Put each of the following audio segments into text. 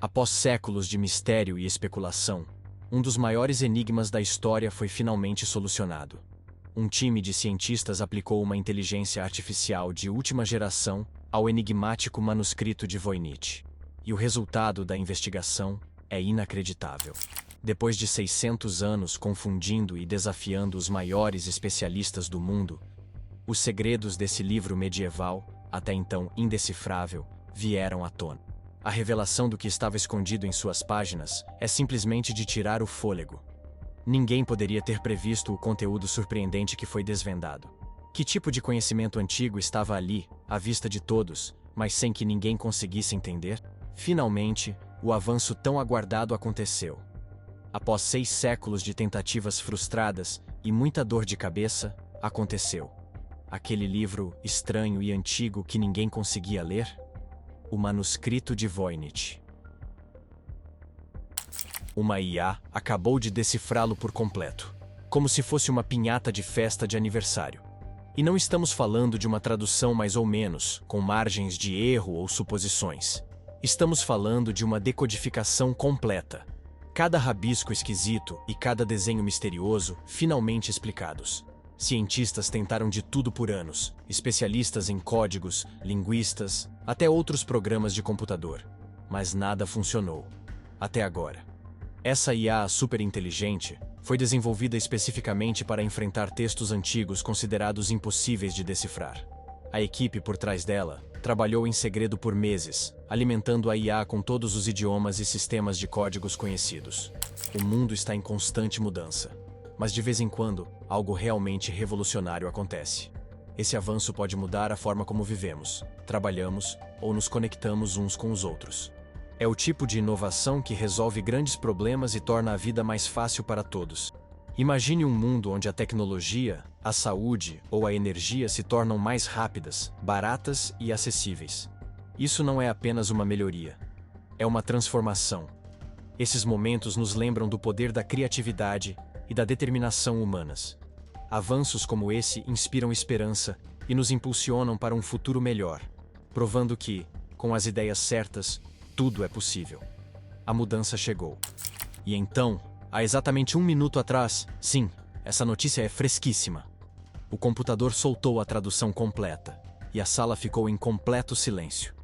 Após séculos de mistério e especulação, um dos maiores enigmas da história foi finalmente solucionado. Um time de cientistas aplicou uma inteligência artificial de última geração ao enigmático manuscrito de Voynich. E o resultado da investigação é inacreditável. Depois de 600 anos confundindo e desafiando os maiores especialistas do mundo, os segredos desse livro medieval, até então indecifrável, vieram à tona. A revelação do que estava escondido em suas páginas é simplesmente de tirar o fôlego. Ninguém poderia ter previsto o conteúdo surpreendente que foi desvendado. Que tipo de conhecimento antigo estava ali, à vista de todos, mas sem que ninguém conseguisse entender? Finalmente, o avanço tão aguardado aconteceu. Após 6 séculos de tentativas frustradas e muita dor de cabeça, aconteceu. Aquele livro estranho e antigo que ninguém conseguia ler? O manuscrito de Voynich. Uma IA acabou de decifrá-lo por completo, como se fosse uma pinhata de festa de aniversário. E não estamos falando de uma tradução mais ou menos, com margens de erro ou suposições. Estamos falando de uma decodificação completa. Cada rabisco esquisito e cada desenho misterioso finalmente explicados. Cientistas tentaram de tudo por anos, especialistas em códigos, linguistas, até outros programas de computador. Mas nada funcionou. Até agora. Essa IA superinteligente foi desenvolvida especificamente para enfrentar textos antigos considerados impossíveis de decifrar. A equipe por trás dela trabalhou em segredo por meses, alimentando a IA com todos os idiomas e sistemas de códigos conhecidos. O mundo está em constante mudança, mas de vez em quando, algo realmente revolucionário acontece. Esse avanço pode mudar a forma como vivemos, trabalhamos ou nos conectamos uns com os outros. É o tipo de inovação que resolve grandes problemas e torna a vida mais fácil para todos. Imagine um mundo onde a tecnologia, a saúde ou a energia se tornam mais rápidas, baratas e acessíveis. Isso não é apenas uma melhoria. É uma transformação. Esses momentos nos lembram do poder da criatividade e da determinação humanas. Avanços como esse inspiram esperança e nos impulsionam para um futuro melhor, provando que, com as ideias certas, tudo é possível. A mudança chegou. E então, há exatamente 1 minuto atrás, sim, essa notícia é fresquíssima. O computador soltou a tradução completa, e a sala ficou em completo silêncio.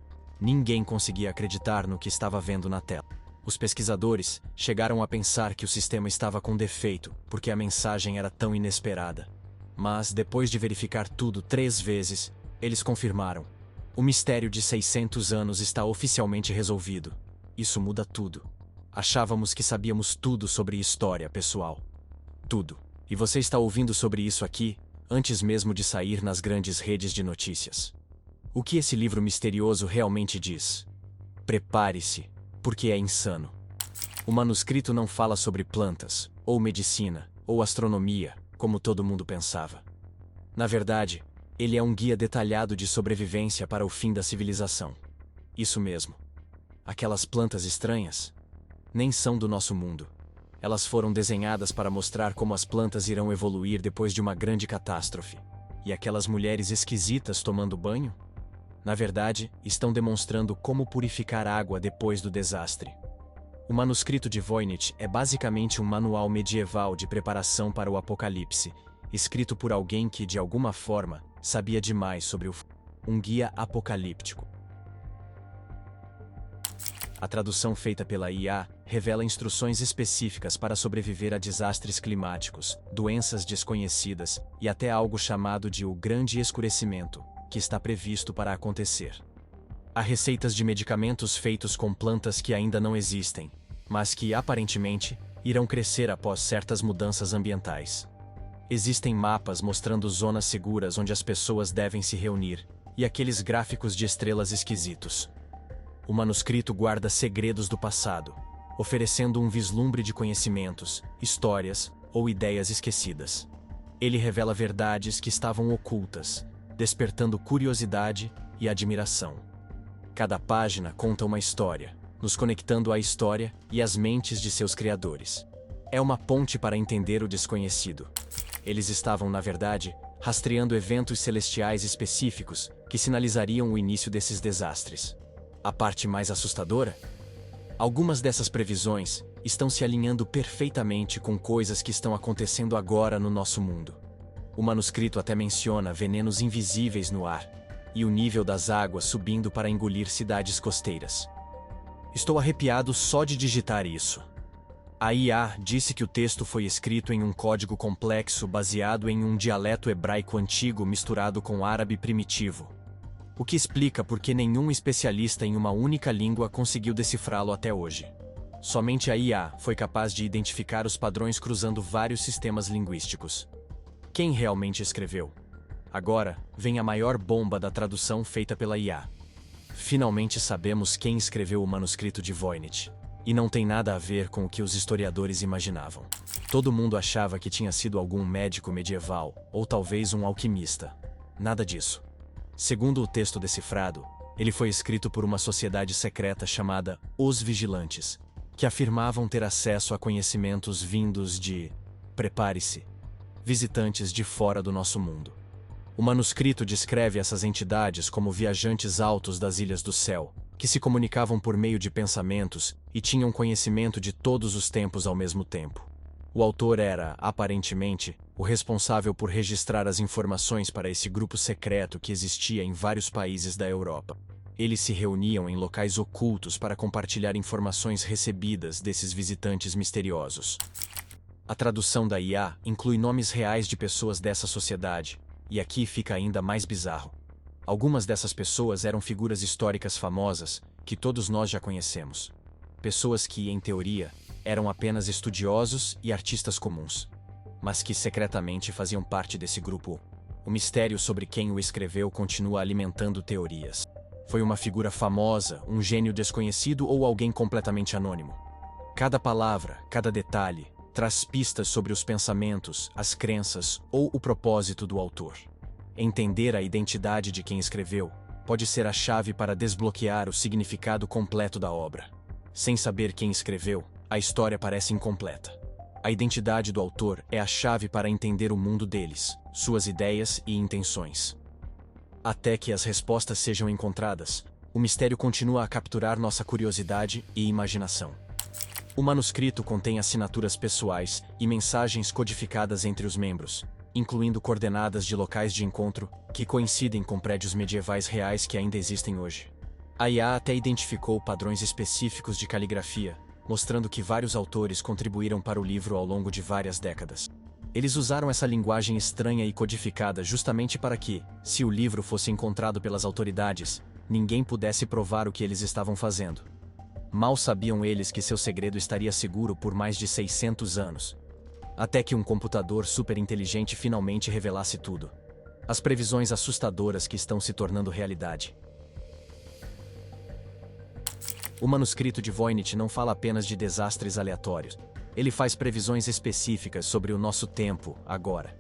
Ninguém conseguia acreditar no que estava vendo na tela. Os pesquisadores chegaram a pensar que o sistema estava com defeito, porque a mensagem era tão inesperada. Mas, depois de verificar tudo 3 vezes, eles confirmaram. O mistério de 600 anos está oficialmente resolvido. Isso muda tudo. Achávamos que sabíamos tudo sobre história, pessoal. Tudo. E você está ouvindo sobre isso aqui, antes mesmo de sair nas grandes redes de notícias. O que esse livro misterioso realmente diz? Prepare-se, porque é insano. O manuscrito não fala sobre plantas, ou medicina, ou astronomia, como todo mundo pensava. Na verdade, ele é um guia detalhado de sobrevivência para o fim da civilização. Isso mesmo. Aquelas plantas estranhas nem são do nosso mundo. Elas foram desenhadas para mostrar como as plantas irão evoluir depois de uma grande catástrofe. E aquelas mulheres esquisitas tomando banho? Na verdade, estão demonstrando como purificar água depois do desastre. O manuscrito de Voynich é basicamente um manual medieval de preparação para o apocalipse, escrito por alguém que, de alguma forma, sabia demais sobre um guia apocalíptico. A tradução feita pela IA revela instruções específicas para sobreviver a desastres climáticos, doenças desconhecidas e até algo chamado de o Grande Escurecimento, que está previsto para acontecer. Há receitas de medicamentos feitos com plantas que ainda não existem, mas que, aparentemente, irão crescer após certas mudanças ambientais. Existem mapas mostrando zonas seguras onde as pessoas devem se reunir, e aqueles gráficos de estrelas esquisitos. O manuscrito guarda segredos do passado, oferecendo um vislumbre de conhecimentos, histórias ou ideias esquecidas. Ele revela verdades que estavam ocultas, despertando curiosidade e admiração. Cada página conta uma história, nos conectando à história e às mentes de seus criadores. É uma ponte para entender o desconhecido. Eles estavam, na verdade, rastreando eventos celestiais específicos que sinalizariam o início desses desastres. A parte mais assustadora? Algumas dessas previsões estão se alinhando perfeitamente com coisas que estão acontecendo agora no nosso mundo. O manuscrito até menciona venenos invisíveis no ar e o nível das águas subindo para engolir cidades costeiras. Estou arrepiado só de digitar isso. A IA disse que o texto foi escrito em um código complexo baseado em um dialeto hebraico antigo misturado com árabe primitivo, o que explica por que nenhum especialista em uma única língua conseguiu decifrá-lo até hoje. Somente a IA foi capaz de identificar os padrões cruzando vários sistemas linguísticos. Quem realmente escreveu? Agora, vem a maior bomba da tradução feita pela IA. Finalmente sabemos quem escreveu o manuscrito de Voynich. E não tem nada a ver com o que os historiadores imaginavam. Todo mundo achava que tinha sido algum médico medieval, ou talvez um alquimista. Nada disso. Segundo o texto decifrado, ele foi escrito por uma sociedade secreta chamada Os Vigilantes, que afirmavam ter acesso a conhecimentos vindos de, prepare-se, visitantes de fora do nosso mundo. O manuscrito descreve essas entidades como viajantes altos das Ilhas do Céu, que se comunicavam por meio de pensamentos e tinham conhecimento de todos os tempos ao mesmo tempo. O autor era, aparentemente, o responsável por registrar as informações para esse grupo secreto que existia em vários países da Europa. Eles se reuniam em locais ocultos para compartilhar informações recebidas desses visitantes misteriosos. A tradução da IA inclui nomes reais de pessoas dessa sociedade, e aqui fica ainda mais bizarro. Algumas dessas pessoas eram figuras históricas famosas, que todos nós já conhecemos. Pessoas que, em teoria, eram apenas estudiosos e artistas comuns, mas que secretamente faziam parte desse grupo. O mistério sobre quem o escreveu continua alimentando teorias. Foi uma figura famosa, um gênio desconhecido ou alguém completamente anônimo? Cada palavra, cada detalhe, traz pistas sobre os pensamentos, as crenças ou o propósito do autor. Entender a identidade de quem escreveu pode ser a chave para desbloquear o significado completo da obra. Sem saber quem escreveu, a história parece incompleta. A identidade do autor é a chave para entender o mundo deles, suas ideias e intenções. Até que as respostas sejam encontradas, o mistério continua a capturar nossa curiosidade e imaginação. O manuscrito contém assinaturas pessoais e mensagens codificadas entre os membros, incluindo coordenadas de locais de encontro que coincidem com prédios medievais reais que ainda existem hoje. A IA até identificou padrões específicos de caligrafia, mostrando que vários autores contribuíram para o livro ao longo de várias décadas. Eles usaram essa linguagem estranha e codificada justamente para que, se o livro fosse encontrado pelas autoridades, ninguém pudesse provar o que eles estavam fazendo. Mal sabiam eles que seu segredo estaria seguro por mais de 600 anos. Até que um computador superinteligente finalmente revelasse tudo. As previsões assustadoras que estão se tornando realidade. O manuscrito de Voynich não fala apenas de desastres aleatórios. Ele faz previsões específicas sobre o nosso tempo, agora.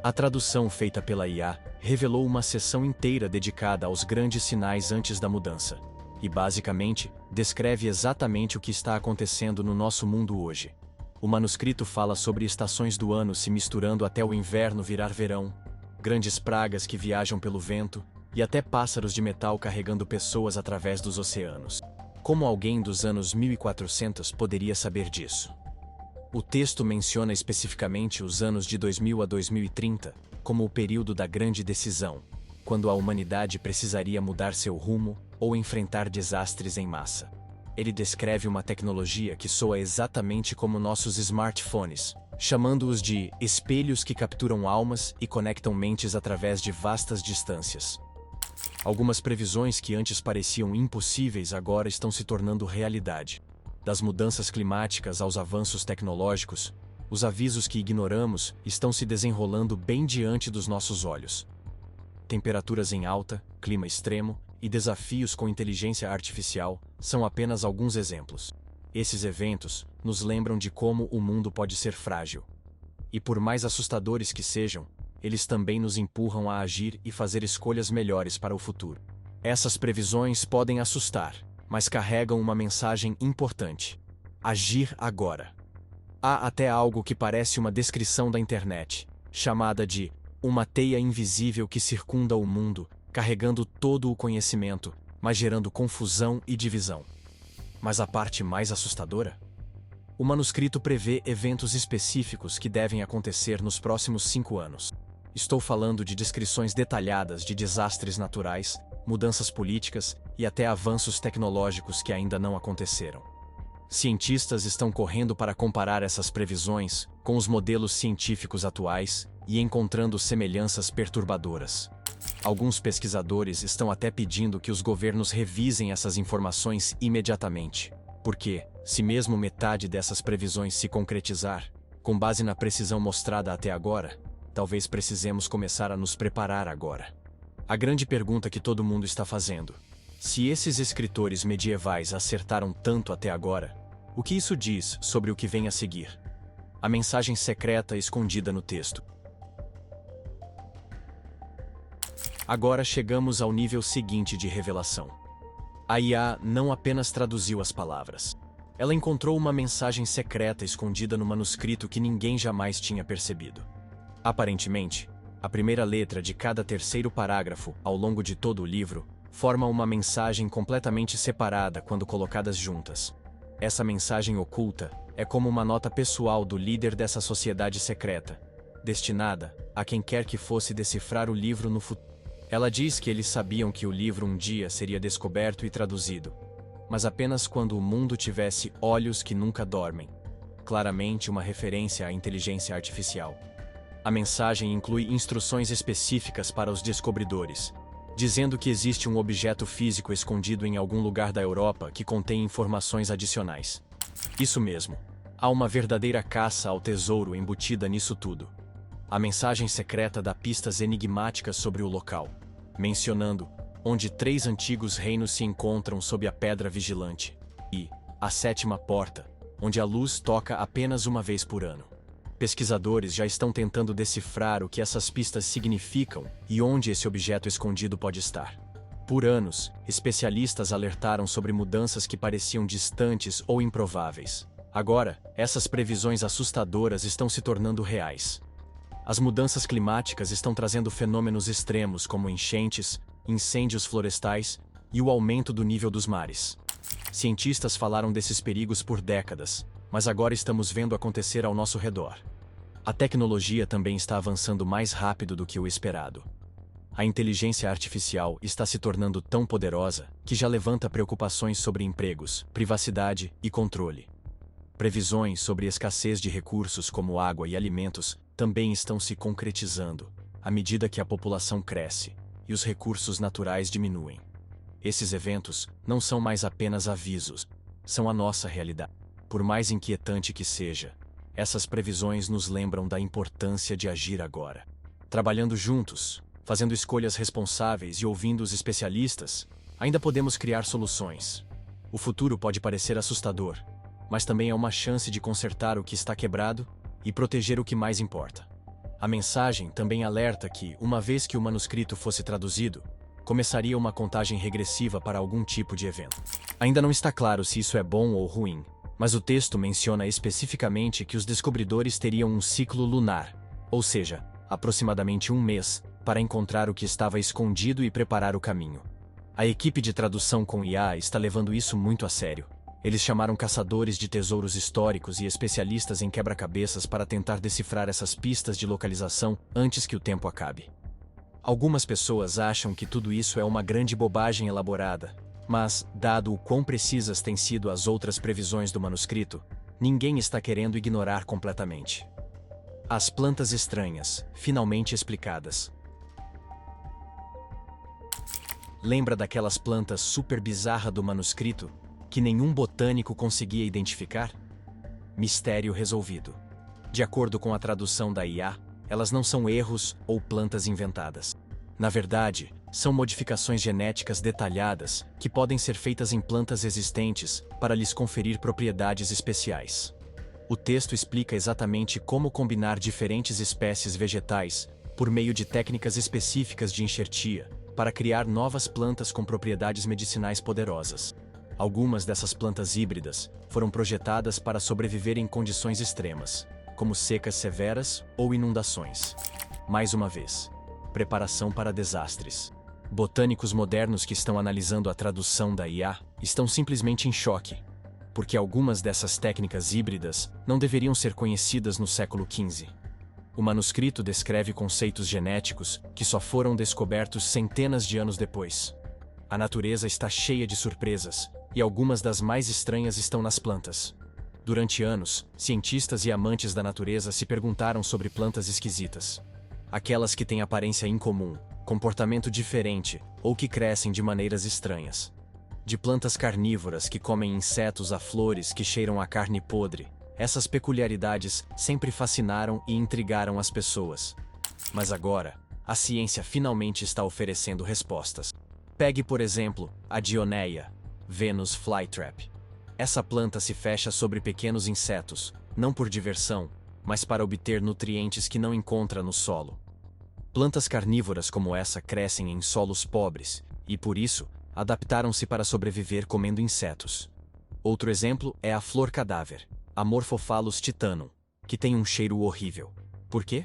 A tradução feita pela IA revelou uma seção inteira dedicada aos grandes sinais antes da mudança. E basicamente, descreve exatamente o que está acontecendo no nosso mundo hoje. O manuscrito fala sobre estações do ano se misturando até o inverno virar verão, grandes pragas que viajam pelo vento, e até pássaros de metal carregando pessoas através dos oceanos. Como alguém dos anos 1400 poderia saber disso? O texto menciona especificamente os anos de 2000 a 2030 como o período da grande decisão, quando a humanidade precisaria mudar seu rumo ou enfrentar desastres em massa. Ele descreve uma tecnologia que soa exatamente como nossos smartphones, chamando-os de espelhos que capturam almas e conectam mentes através de vastas distâncias. Algumas previsões que antes pareciam impossíveis agora estão se tornando realidade. Das mudanças climáticas aos avanços tecnológicos, os avisos que ignoramos estão se desenrolando bem diante dos nossos olhos. Temperaturas em alta, clima extremo e desafios com inteligência artificial são apenas alguns exemplos. Esses eventos nos lembram de como o mundo pode ser frágil. E por mais assustadores que sejam, eles também nos empurram a agir e fazer escolhas melhores para o futuro. Essas previsões podem assustar, mas carregam uma mensagem importante: agir agora. Há até algo que parece uma descrição da internet, chamada de uma teia invisível que circunda o mundo, carregando todo o conhecimento, mas gerando confusão e divisão. Mas a parte mais assustadora? O manuscrito prevê eventos específicos que devem acontecer nos próximos 5 anos. Estou falando de descrições detalhadas de desastres naturais, mudanças políticas e até avanços tecnológicos que ainda não aconteceram. Cientistas estão correndo para comparar essas previsões com os modelos científicos atuais e encontrando semelhanças perturbadoras. Alguns pesquisadores estão até pedindo que os governos revisem essas informações imediatamente, porque, se mesmo metade dessas previsões se concretizar, com base na precisão mostrada até agora, talvez precisemos começar a nos preparar agora. A grande pergunta que todo mundo está fazendo: se esses escritores medievais acertaram tanto até agora, o que isso diz sobre o que vem a seguir? A mensagem secreta escondida no texto. Agora chegamos ao nível seguinte de revelação. A IA não apenas traduziu as palavras. Ela encontrou uma mensagem secreta escondida no manuscrito que ninguém jamais tinha percebido. Aparentemente, a primeira letra de cada terceiro parágrafo, ao longo de todo o livro, forma uma mensagem completamente separada quando colocadas juntas. Essa mensagem oculta é como uma nota pessoal do líder dessa sociedade secreta, destinada a quem quer que fosse decifrar o livro no futuro. Ela diz que eles sabiam que o livro um dia seria descoberto e traduzido, mas apenas quando o mundo tivesse olhos que nunca dormem. Claramente uma referência à inteligência artificial. A mensagem inclui instruções específicas para os descobridores, dizendo que existe um objeto físico escondido em algum lugar da Europa que contém informações adicionais. Isso mesmo, há uma verdadeira caça ao tesouro embutida nisso tudo. A mensagem secreta dá pistas enigmáticas sobre o local, mencionando onde 3 antigos reinos se encontram sob a pedra vigilante, e a 7ª porta, onde a luz toca apenas uma vez por ano. Pesquisadores já estão tentando decifrar o que essas pistas significam e onde esse objeto escondido pode estar. Por anos, especialistas alertaram sobre mudanças que pareciam distantes ou improváveis. Agora, essas previsões assustadoras estão se tornando reais. As mudanças climáticas estão trazendo fenômenos extremos como enchentes, incêndios florestais e o aumento do nível dos mares. Cientistas falaram desses perigos por décadas, mas agora estamos vendo acontecer ao nosso redor. A tecnologia também está avançando mais rápido do que o esperado. A inteligência artificial está se tornando tão poderosa que já levanta preocupações sobre empregos, privacidade e controle. Previsões sobre escassez de recursos como água e alimentos também estão se concretizando, à medida que a população cresce e os recursos naturais diminuem. Esses eventos não são mais apenas avisos, são a nossa realidade. Por mais inquietante que seja, essas previsões nos lembram da importância de agir agora. Trabalhando juntos, fazendo escolhas responsáveis e ouvindo os especialistas, ainda podemos criar soluções. O futuro pode parecer assustador, mas também é uma chance de consertar o que está quebrado e proteger o que mais importa. A mensagem também alerta que, uma vez que o manuscrito fosse traduzido, começaria uma contagem regressiva para algum tipo de evento. Ainda não está claro se isso é bom ou ruim, mas o texto menciona especificamente que os descobridores teriam um ciclo lunar, ou seja, aproximadamente 1 mês, para encontrar o que estava escondido e preparar o caminho. A equipe de tradução com IA está levando isso muito a sério. Eles chamaram caçadores de tesouros históricos e especialistas em quebra-cabeças para tentar decifrar essas pistas de localização antes que o tempo acabe. Algumas pessoas acham que tudo isso é uma grande bobagem elaborada, mas, dado o quão precisas têm sido as outras previsões do manuscrito, ninguém está querendo ignorar completamente. As plantas estranhas, finalmente explicadas. Lembra daquelas plantas super bizarras do manuscrito, que nenhum botânico conseguia identificar? Mistério resolvido. De acordo com a tradução da IA, elas não são erros ou plantas inventadas. Na verdade, são modificações genéticas detalhadas que podem ser feitas em plantas existentes para lhes conferir propriedades especiais. O texto explica exatamente como combinar diferentes espécies vegetais por meio de técnicas específicas de enxertia para criar novas plantas com propriedades medicinais poderosas. Algumas dessas plantas híbridas foram projetadas para sobreviver em condições extremas, como secas severas ou inundações. Mais uma vez, preparação para desastres. Botânicos modernos que estão analisando a tradução da IA estão simplesmente em choque. porque algumas dessas técnicas híbridas não deveriam ser conhecidas no século XV. O manuscrito descreve conceitos genéticos que só foram descobertos centenas de anos depois. A natureza está cheia de surpresas, e algumas das mais estranhas estão nas plantas. Durante anos, cientistas e amantes da natureza se perguntaram sobre plantas esquisitas. Aquelas que têm aparência incomum, comportamento diferente ou que crescem de maneiras estranhas. De plantas carnívoras que comem insetos a flores que cheiram a carne podre, essas peculiaridades sempre fascinaram e intrigaram as pessoas. Mas agora, a ciência finalmente está oferecendo respostas. Pegue, por exemplo, a Dioneia, Venus flytrap. Essa planta se fecha sobre pequenos insetos, não por diversão, mas para obter nutrientes que não encontra no solo. Plantas carnívoras como essa crescem em solos pobres, e por isso, adaptaram-se para sobreviver comendo insetos. Outro exemplo é a flor cadáver, a Morphophallus titanum, que tem um cheiro horrível. Por quê?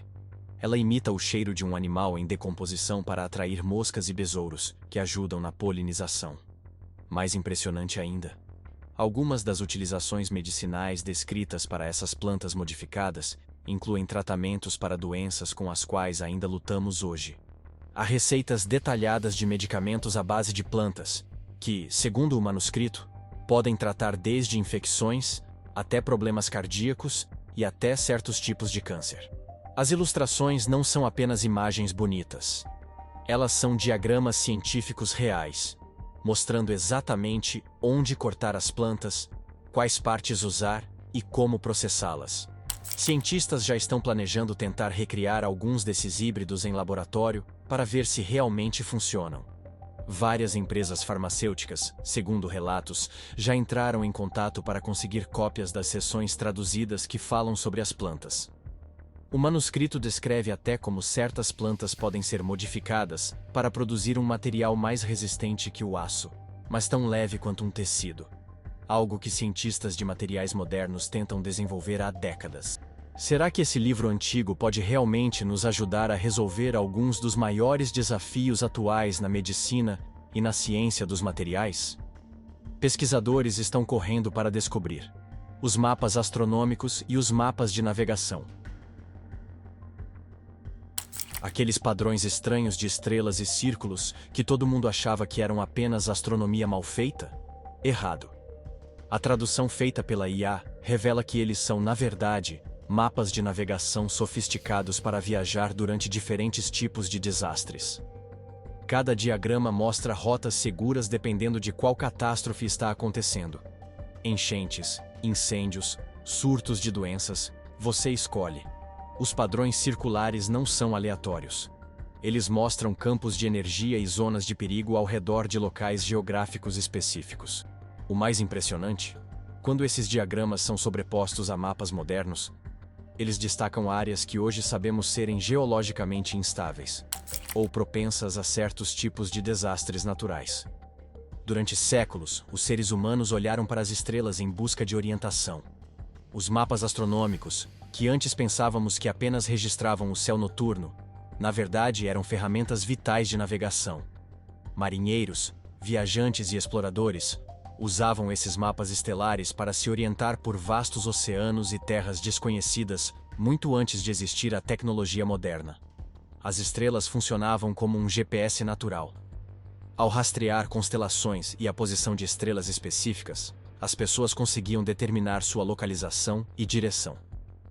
Ela imita o cheiro de um animal em decomposição para atrair moscas e besouros, que ajudam na polinização. Mais impressionante ainda, algumas das utilizações medicinais descritas para essas plantas modificadas incluem tratamentos para doenças com as quais ainda lutamos hoje. Há receitas detalhadas de medicamentos à base de plantas, que, segundo o manuscrito, podem tratar desde infecções, até problemas cardíacos e até certos tipos de câncer. As ilustrações não são apenas imagens bonitas. Elas são diagramas científicos reais, mostrando exatamente onde cortar as plantas, quais partes usar e como processá-las. Cientistas já estão planejando tentar recriar alguns desses híbridos em laboratório para ver se realmente funcionam. Várias empresas farmacêuticas, segundo relatos, já entraram em contato para conseguir cópias das seções traduzidas que falam sobre as plantas. O manuscrito descreve até como certas plantas podem ser modificadas para produzir um material mais resistente que o aço, mas tão leve quanto um tecido. Algo que cientistas de materiais modernos tentam desenvolver há décadas. Será que esse livro antigo pode realmente nos ajudar a resolver alguns dos maiores desafios atuais na medicina e na ciência dos materiais? Pesquisadores estão correndo para descobrir os mapas astronômicos e os mapas de navegação. Aqueles padrões estranhos de estrelas e círculos que todo mundo achava que eram apenas astronomia mal feita? Errado. A tradução feita pela IA revela que eles são, na verdade, mapas de navegação sofisticados para viajar durante diferentes tipos de desastres. Cada diagrama mostra rotas seguras dependendo de qual catástrofe está acontecendo. Enchentes, incêndios, surtos de doenças, você escolhe. Os padrões circulares não são aleatórios. Eles mostram campos de energia e zonas de perigo ao redor de locais geográficos específicos. O mais impressionante, quando esses diagramas são sobrepostos a mapas modernos, eles destacam áreas que hoje sabemos serem geologicamente instáveis, ou propensas a certos tipos de desastres naturais. Durante séculos, os seres humanos olharam para as estrelas em busca de orientação. Os mapas astronômicos, que antes pensávamos que apenas registravam o céu noturno, na verdade eram ferramentas vitais de navegação. Marinheiros, viajantes e exploradores usavam esses mapas estelares para se orientar por vastos oceanos e terras desconhecidas muito antes de existir a tecnologia moderna. As estrelas funcionavam como um GPS natural. Ao rastrear constelações e a posição de estrelas específicas, as pessoas conseguiam determinar sua localização e direção.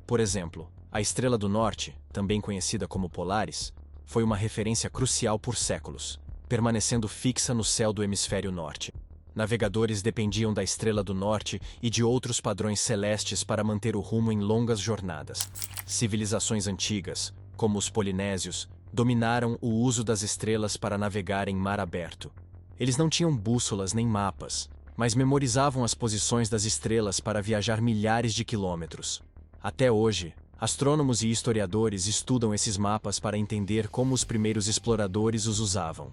Por exemplo, a Estrela do Norte, também conhecida como Polaris, foi uma referência crucial por séculos, permanecendo fixa no céu do hemisfério norte. Navegadores dependiam da Estrela do Norte e de outros padrões celestes para manter o rumo em longas jornadas. Civilizações antigas, como os polinésios, dominaram o uso das estrelas para navegar em mar aberto. Eles não tinham bússolas nem mapas, mas memorizavam as posições das estrelas para viajar milhares de quilômetros. Até hoje, astrônomos e historiadores estudam esses mapas para entender como os primeiros exploradores os usavam.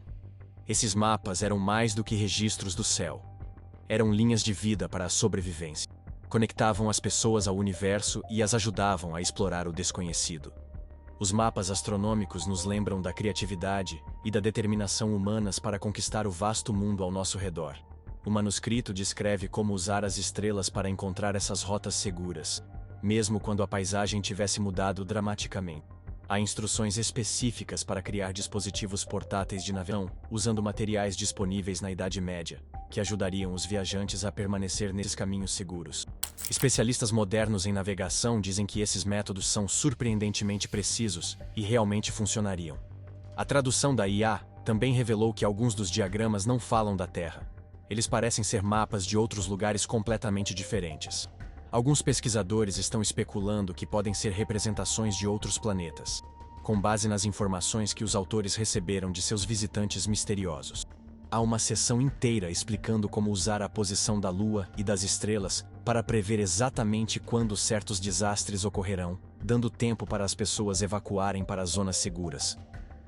Esses mapas eram mais do que registros do céu. Eram linhas de vida para a sobrevivência. Conectavam as pessoas ao universo e as ajudavam a explorar o desconhecido. Os mapas astronômicos nos lembram da criatividade e da determinação humanas para conquistar o vasto mundo ao nosso redor. O manuscrito descreve como usar as estrelas para encontrar essas rotas seguras, mesmo quando a paisagem tivesse mudado dramaticamente. Há instruções específicas para criar dispositivos portáteis de navegação, usando materiais disponíveis na Idade Média, que ajudariam os viajantes a permanecer nesses caminhos seguros. Especialistas modernos em navegação dizem que esses métodos são surpreendentemente precisos e realmente funcionariam. A tradução da IA também revelou que alguns dos diagramas não falam da Terra. Eles parecem ser mapas de outros lugares completamente diferentes. Alguns pesquisadores estão especulando que podem ser representações de outros planetas, com base nas informações que os autores receberam de seus visitantes misteriosos. Há uma seção inteira explicando como usar a posição da Lua e das estrelas para prever exatamente quando certos desastres ocorrerão, dando tempo para as pessoas evacuarem para zonas seguras.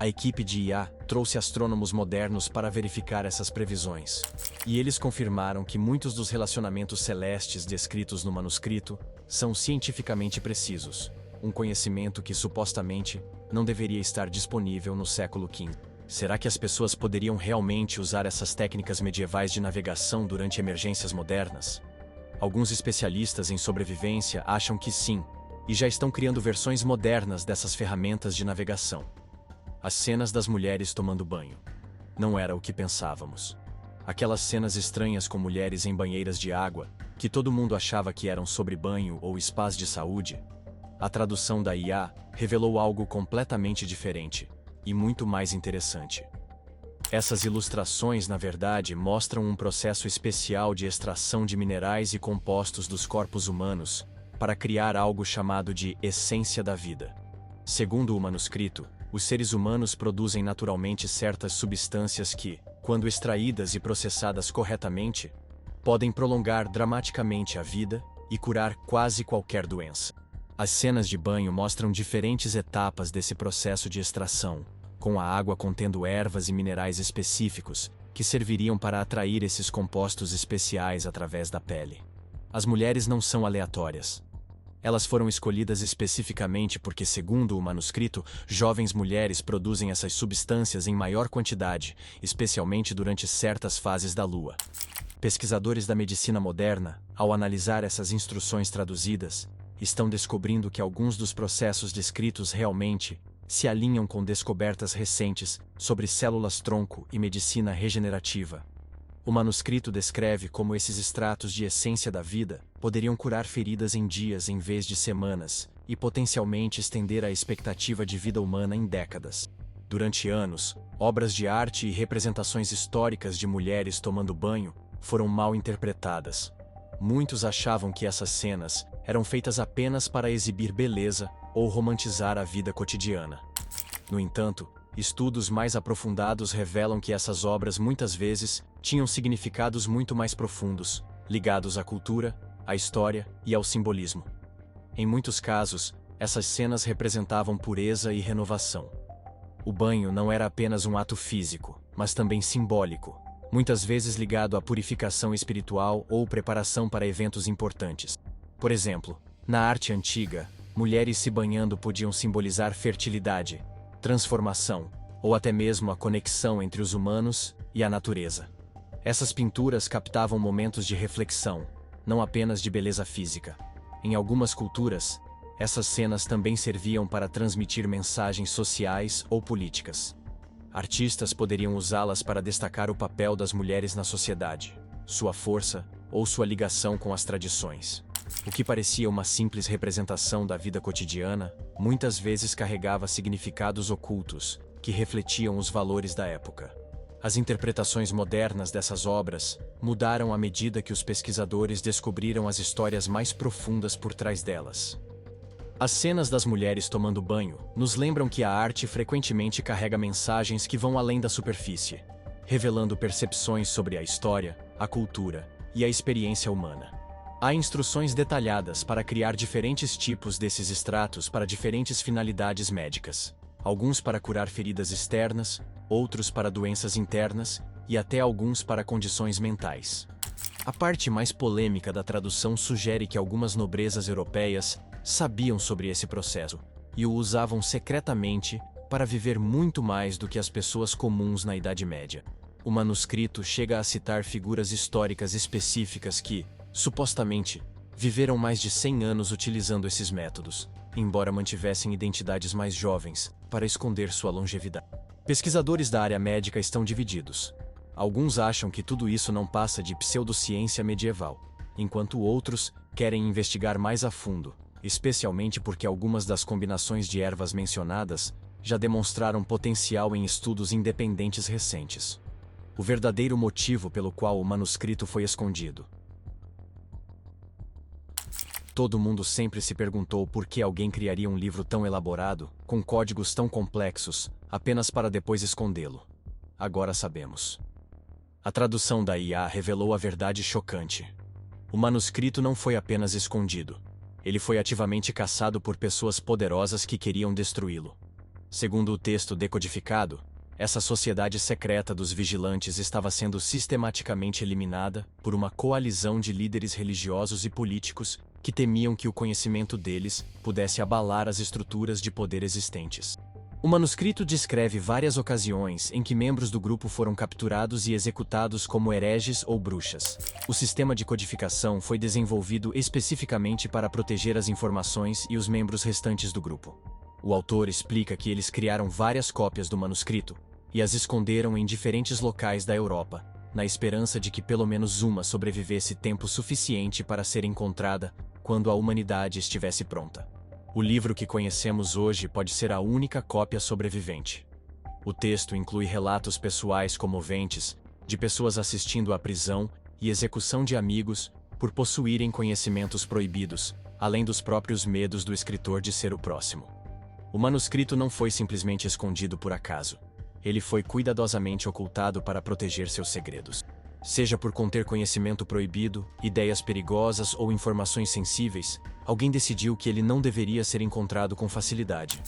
A equipe de IA trouxe astrônomos modernos para verificar essas previsões. E eles confirmaram que muitos dos relacionamentos celestes descritos no manuscrito são cientificamente precisos, um conhecimento que supostamente não deveria estar disponível no século XV. Será que as pessoas poderiam realmente usar essas técnicas medievais de navegação durante emergências modernas? Alguns especialistas em sobrevivência acham que sim, e já estão criando versões modernas dessas ferramentas de navegação. As cenas das mulheres tomando banho. Não era o que pensávamos. Aquelas cenas estranhas com mulheres em banheiras de água, que todo mundo achava que eram sobre banho ou spas de saúde. A tradução da IA revelou algo completamente diferente e muito mais interessante. Essas ilustrações, na verdade, mostram um processo especial de extração de minerais e compostos dos corpos humanos para criar algo chamado de essência da vida. Segundo o manuscrito, os seres humanos produzem naturalmente certas substâncias que, quando extraídas e processadas corretamente, podem prolongar dramaticamente a vida e curar quase qualquer doença. As cenas de banho mostram diferentes etapas desse processo de extração, com a água contendo ervas e minerais específicos que serviriam para atrair esses compostos especiais através da pele. As mulheres não são aleatórias. Elas foram escolhidas especificamente porque, segundo o manuscrito, jovens mulheres produzem essas substâncias em maior quantidade, especialmente durante certas fases da lua. Pesquisadores da medicina moderna, ao analisar essas instruções traduzidas, estão descobrindo que alguns dos processos descritos realmente se alinham com descobertas recentes sobre células-tronco e medicina regenerativa. O manuscrito descreve como esses extratos de essência da vida poderiam curar feridas em dias em vez de semanas e potencialmente estender a expectativa de vida humana em décadas. Durante anos, obras de arte e representações históricas de mulheres tomando banho foram mal interpretadas. Muitos achavam que essas cenas eram feitas apenas para exibir beleza ou romantizar a vida cotidiana. No entanto, estudos mais aprofundados revelam que essas obras muitas vezes tinham significados muito mais profundos, ligados à cultura, à história e ao simbolismo. Em muitos casos, essas cenas representavam pureza e renovação. O banho não era apenas um ato físico, mas também simbólico, muitas vezes ligado à purificação espiritual ou preparação para eventos importantes. Por exemplo, na arte antiga, mulheres se banhando podiam simbolizar fertilidade, transformação, ou até mesmo a conexão entre os humanos e a natureza. Essas pinturas captavam momentos de reflexão, não apenas de beleza física. Em algumas culturas, essas cenas também serviam para transmitir mensagens sociais ou políticas. Artistas poderiam usá-las para destacar o papel das mulheres na sociedade, sua força ou sua ligação com as tradições. O que parecia uma simples representação da vida cotidiana, muitas vezes carregava significados ocultos, que refletiam os valores da época. As interpretações modernas dessas obras mudaram à medida que os pesquisadores descobriram as histórias mais profundas por trás delas. As cenas das mulheres tomando banho nos lembram que a arte frequentemente carrega mensagens que vão além da superfície, revelando percepções sobre a história, a cultura e a experiência humana. Há instruções detalhadas para criar diferentes tipos desses extratos para diferentes finalidades médicas. Alguns para curar feridas externas, outros para doenças internas e até alguns para condições mentais. A parte mais polêmica da tradução sugere que algumas nobrezas europeias sabiam sobre esse processo e o usavam secretamente para viver muito mais do que as pessoas comuns na Idade Média. O manuscrito chega a citar figuras históricas específicas que, supostamente, viveram mais de 100 anos utilizando esses métodos, embora mantivessem identidades mais jovens, para esconder sua longevidade. Pesquisadores da área médica estão divididos. Alguns acham que tudo isso não passa de pseudociência medieval, enquanto outros querem investigar mais a fundo, especialmente porque algumas das combinações de ervas mencionadas já demonstraram potencial em estudos independentes recentes. O verdadeiro motivo pelo qual o manuscrito foi escondido. Todo mundo sempre se perguntou por que alguém criaria um livro tão elaborado, com códigos tão complexos, apenas para depois escondê-lo. Agora sabemos. A tradução da IA revelou a verdade chocante. O manuscrito não foi apenas escondido. Ele foi ativamente caçado por pessoas poderosas que queriam destruí-lo. Segundo o texto decodificado, essa sociedade secreta dos vigilantes estava sendo sistematicamente eliminada por uma coalizão de líderes religiosos e políticos que temiam que o conhecimento deles pudesse abalar as estruturas de poder existentes. O manuscrito descreve várias ocasiões em que membros do grupo foram capturados e executados como hereges ou bruxas. O sistema de codificação foi desenvolvido especificamente para proteger as informações e os membros restantes do grupo. O autor explica que eles criaram várias cópias do manuscrito e as esconderam em diferentes locais da Europa, na esperança de que pelo menos uma sobrevivesse tempo suficiente para ser encontrada quando a humanidade estivesse pronta. O livro que conhecemos hoje pode ser a única cópia sobrevivente. O texto inclui relatos pessoais comoventes de pessoas assistindo à prisão e execução de amigos por possuírem conhecimentos proibidos, além dos próprios medos do escritor de ser o próximo. O manuscrito não foi simplesmente escondido por acaso. Ele foi cuidadosamente ocultado para proteger seus segredos. Seja por conter conhecimento proibido, ideias perigosas ou informações sensíveis, alguém decidiu que ele não deveria ser encontrado com facilidade.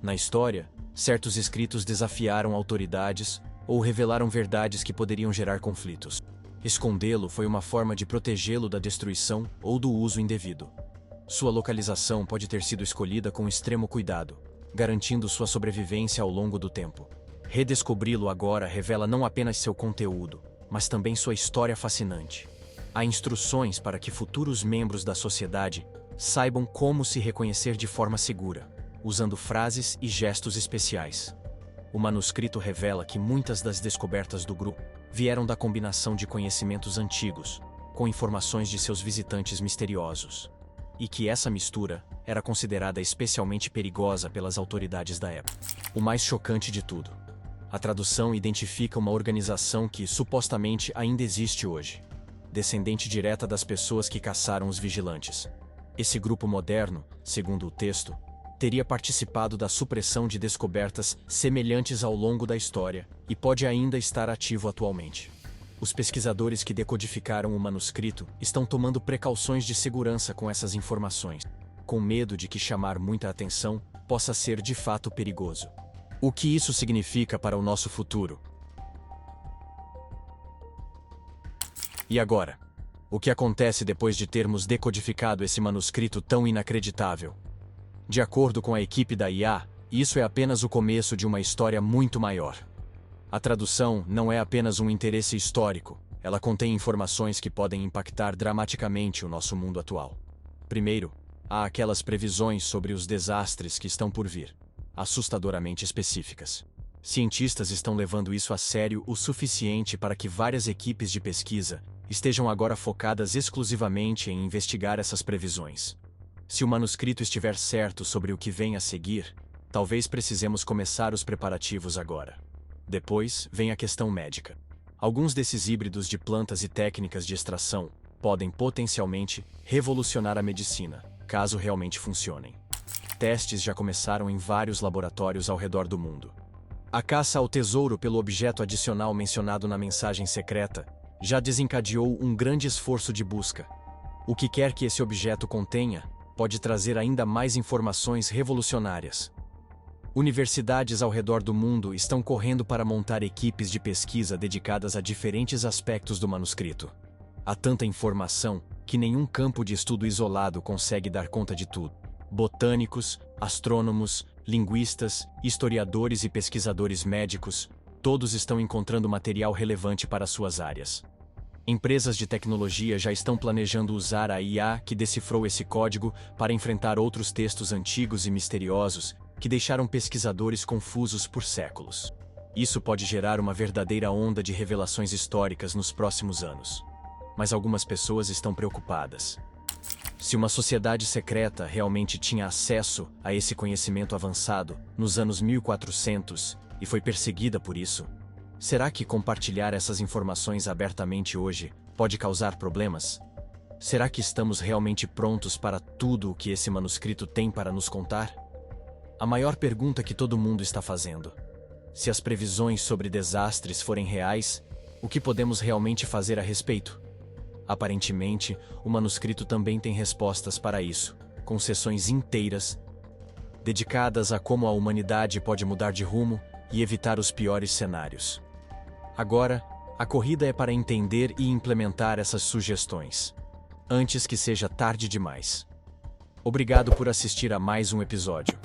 Na história, certos escritos desafiaram autoridades ou revelaram verdades que poderiam gerar conflitos. Escondê-lo foi uma forma de protegê-lo da destruição ou do uso indevido. Sua localização pode ter sido escolhida com extremo cuidado, garantindo sua sobrevivência ao longo do tempo. Redescobri-lo agora revela não apenas seu conteúdo, mas também sua história fascinante. Há instruções para que futuros membros da sociedade saibam como se reconhecer de forma segura, usando frases e gestos especiais. O manuscrito revela que muitas das descobertas do grupo vieram da combinação de conhecimentos antigos, com informações de seus visitantes misteriosos, e que essa mistura era considerada especialmente perigosa pelas autoridades da época. O mais chocante de tudo: a tradução identifica uma organização que, supostamente, ainda existe hoje, descendente direta das pessoas que caçaram os vigilantes. Esse grupo moderno, segundo o texto, teria participado da supressão de descobertas semelhantes ao longo da história e pode ainda estar ativo atualmente. Os pesquisadores que decodificaram o manuscrito estão tomando precauções de segurança com essas informações, com medo de que chamar muita atenção possa ser de fato perigoso. O que isso significa para o nosso futuro? E agora? O que acontece depois de termos decodificado esse manuscrito tão inacreditável? De acordo com a equipe da IA, isso é apenas o começo de uma história muito maior. A tradução não é apenas um interesse histórico, ela contém informações que podem impactar dramaticamente o nosso mundo atual. Primeiro, há aquelas previsões sobre os desastres que estão por vir, assustadoramente específicas. Cientistas estão levando isso a sério o suficiente para que várias equipes de pesquisa estejam agora focadas exclusivamente em investigar essas previsões. Se o manuscrito estiver certo sobre o que vem a seguir, talvez precisemos começar os preparativos agora. Depois, vem a questão médica. Alguns desses híbridos de plantas e técnicas de extração podem potencialmente revolucionar a medicina, caso realmente funcionem. Testes já começaram em vários laboratórios ao redor do mundo. A caça ao tesouro pelo objeto adicional mencionado na mensagem secreta já desencadeou um grande esforço de busca. O que quer que esse objeto contenha pode trazer ainda mais informações revolucionárias. Universidades ao redor do mundo estão correndo para montar equipes de pesquisa dedicadas a diferentes aspectos do manuscrito. Há tanta informação que nenhum campo de estudo isolado consegue dar conta de tudo. Botânicos, astrônomos, linguistas, historiadores e pesquisadores médicos, todos estão encontrando material relevante para suas áreas. Empresas de tecnologia já estão planejando usar a IA que decifrou esse código para enfrentar outros textos antigos e misteriosos que deixaram pesquisadores confusos por séculos. Isso pode gerar uma verdadeira onda de revelações históricas nos próximos anos. Mas algumas pessoas estão preocupadas. Se uma sociedade secreta realmente tinha acesso a esse conhecimento avançado nos anos 1400 e foi perseguida por isso, será que compartilhar essas informações abertamente hoje pode causar problemas? Será que estamos realmente prontos para tudo o que esse manuscrito tem para nos contar? A maior pergunta que todo mundo está fazendo: se as previsões sobre desastres forem reais, o que podemos realmente fazer a respeito? Aparentemente, o manuscrito também tem respostas para isso, com seções inteiras dedicadas a como a humanidade pode mudar de rumo e evitar os piores cenários. Agora, a corrida é para entender e implementar essas sugestões, antes que seja tarde demais. Obrigado por assistir a mais um episódio.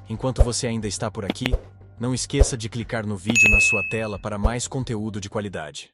Enquanto você ainda está por aqui, não esqueça de clicar no vídeo na sua tela para mais conteúdo de qualidade.